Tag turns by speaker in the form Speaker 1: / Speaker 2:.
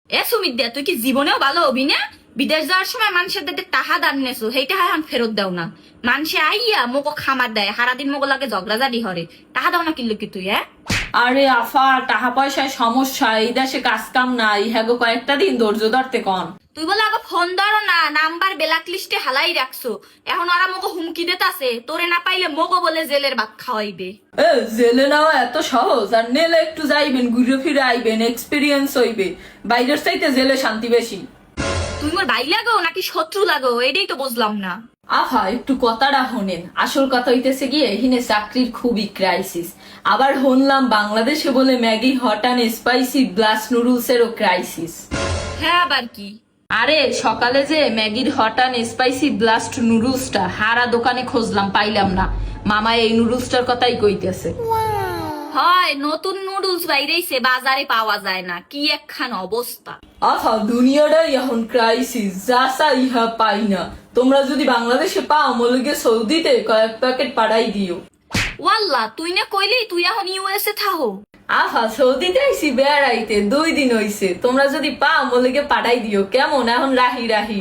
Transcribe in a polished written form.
Speaker 1: এ সুমিত দে, তুই কি জীবনেও ভালো হবি না? বিদেশ যাওয়ার সময় মানুষের দিকে টাহা দান নেছো, সেইটা এখন ফেরত দাও না। মানুষে আইয়া মোকো খামার দেয়, সারাদিন মোগো লাগে ঝগড়াঝাড়ি হরে, টাহা দাও না কিনলো কি তুই? হ্যাঁ
Speaker 2: আরে আফা, টাকা পয়সায় সমস্যা, এই দেশে কাজ কাম নাই, হ্যাঁ গো কয়েকটা দিন ধৈর্য ধরতে কন।
Speaker 1: তুই বলে আগে ফোন ধরো না, নাম্বার ব্ল্যাক লিস্টে হালাই রাখছো। এখন ওরা মোগো হুমকি দিতাছে, তোরে না পাইলে মোগো বলে জেলের ভাত খাওয়াইবে।
Speaker 2: এ জেলে নেওয়া এত সহজ? আর নেলে একটু যাইবেন, ঘুরে ফিরে আইবেন, এক্সপিরিয়েন্স হইবে। বাইরের চাইতে জেলে শান্তি বেশি।
Speaker 1: তুই মোর ভাই লাগো নাকি শত্রু লাগো, এটাই তো বুঝলাম না।
Speaker 2: আহা, একটু কথাটা শোনেন। আসল কথা হইতেছে গিয়ে এখানে চাকরির খুবই ক্রাইসিস। আবার শুনলাম বাংলাদেশে বলে Maggi hot and spicy blast noodles এরও ক্রাইসিস।
Speaker 1: হ্যাঁ আবার কি?
Speaker 2: আরে সকালে যে ম্যাগির হট অ্যান্ড স্পাইসি ব্লাস্ট নুডলসটা হারা দোকানে খুঁজলাম, পাইলাম না। মামা এই নুডলসটার কথাই কইতেছে।
Speaker 1: হয় নতুন নুডলস বাইরেইছে, বাজারে পাওয়া যায় না, কি একখান অবস্থা।
Speaker 2: আহা, দুনিয়াটাই এখন ক্রাইসিস, যা চাই ইহা পাই না। তোমরা যদি বাংলাদেশে পাও মলিগে সৌদিতে কয়েক প্যাকেট পাঠাই দিও।
Speaker 1: ওয়াল্লা, তুই না কইলি তুই এখন ইউএসএ থাহো।
Speaker 2: আহা, সৌদিতে আইসি বেড়াইতে 2 দিন হইছে। তোমরা যদি পাও মলিগে পাঠাই দিও, কেমন? এখন রাহি রাহি।